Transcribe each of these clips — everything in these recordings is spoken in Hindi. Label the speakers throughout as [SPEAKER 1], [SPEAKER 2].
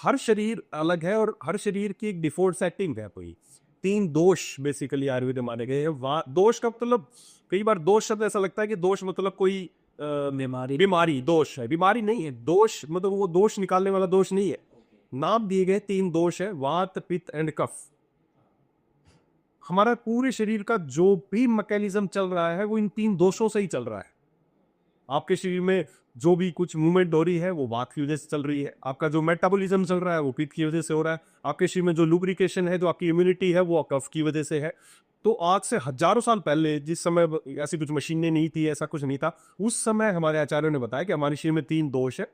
[SPEAKER 1] हर शरीर अलग है और हर शरीर की एक डिफॉल्ट सेटिंग है कोई। 3 दोष बेसिकली आयुर्वेद में माने गए हैं। दोष का मतलब, कई बार दोष शब्द ऐसा लगता है कि दोष मतलब कोई बीमारी दोष है। बीमारी नहीं है, दोष मतलब वो दोष निकालने वाला दोष नहीं है। नाम दिए गए 3 दोष है, वात पित्त एंड कफ। हमारा पूरे शरीर का जो भी मैकेनिज्म चल रहा है वो इन 3 दोषों से ही चल रहा है। आपके शरीर में जो भी कुछ मूवमेंट हो रही है वो वात की वजह से चल रही है। आपका जो मेटाबॉलिज्म चल रहा है वो पित्त की वजह से हो रहा है। आपके शरीर में जो लुब्रिकेशन है, जो आपकी इम्यूनिटी है, वो कफ की वजह से है। तो आज से हजारों साल पहले, जिस समय ऐसी कुछ मशीनें नहीं थी, ऐसा कुछ नहीं था, उस समय हमारे आचार्यों ने बताया कि हमारे शरीर में 3 दोष है,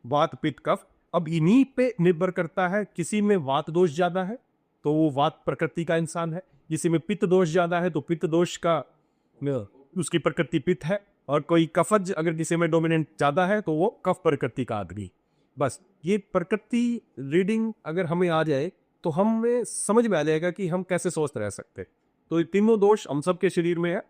[SPEAKER 1] वात पित्त कफ। अब इन्हीं पे निर्भर करता है, किसी में वात दोष ज्यादा है तो वो वात प्रकृति का इंसान है, किसी में पित्त दोष ज्यादा है तो पित्त दोष का उसकी प्रकृति पित्त है, और कोई कफज अगर किसी में डोमिनेंट ज्यादा है तो वो कफ प्रकृति का आदमी। बस ये प्रकृति रीडिंग अगर हमें आ जाए तो हमें समझ में आ जाएगा कि हम कैसे स्वस्थ रह सकते। तो ये तीनों दोष हम सब के शरीर में है,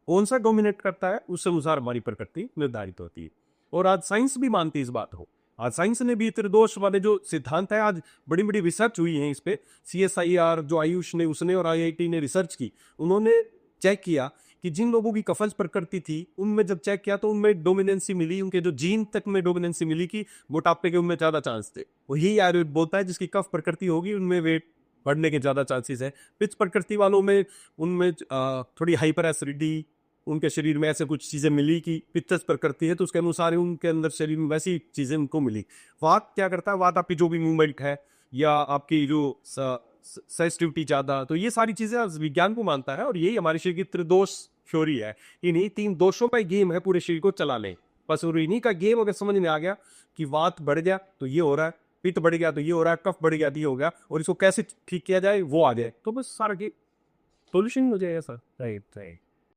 [SPEAKER 1] कौन सा डोमिनेट करता है उससे अनुसार हमारी प्रकृति निर्धारित होती है। और आज साइंस भी मानती है इस बात को। आज साइंस ने भी त्रिदोष वाले जो सिद्धांत है, आज बड़ी बड़ी रिसर्च हुई है इस पे। CSIR जो आयुष ने, उसने और IIT ने रिसर्च की, उन्होंने चेक किया कि जिन लोगों की कफज प्रकृति थी उनमें जब चेक किया तो उनमें डोमिनेंसी मिली, उनके जो जीन तक में डोमिनेंसी मिली कि मोटापे के उनमें ज्यादा चांस थे। वही आयुर्वेद बोलता है जिसकी कफ प्रकृति होगी उनमें वेट बढ़ने के ज्यादा चांसेस है। पित्त प्रकृति वालों में उनमें थोड़ी हाइपर एसिडिटी, उनके शरीर में ऐसे कुछ चीजें मिली कि पित्तज प्रकृति है तो उसके अनुसार ही उनके अंदर शरीर में वैसी चीजें उनको मिली। वात क्या करता है, वात आपकी जो भी मूवमेंट है या आपकी जो सेंसिटिविटी ज्यादा, तो ये सारी चीजें विज्ञान को मानता है और यही हमारे शरीर की त्रिदोष थ्योरी है। इन्हीं 3 दोषों का गेम है पूरे शरीर को चलाने। बस और इन्हीं का गेम अगर समझ में आ गया कि वात बढ़ गया तो ये हो रहा है, पित्त बढ़ गया तो ये हो रहा है, कफ बढ़ गया तो ये हो गया, और इसको कैसे ठीक किया जाए वो आ जाए, तो बस सारा गेम सोल्यूशन हो जाएगा सर।
[SPEAKER 2] Right right.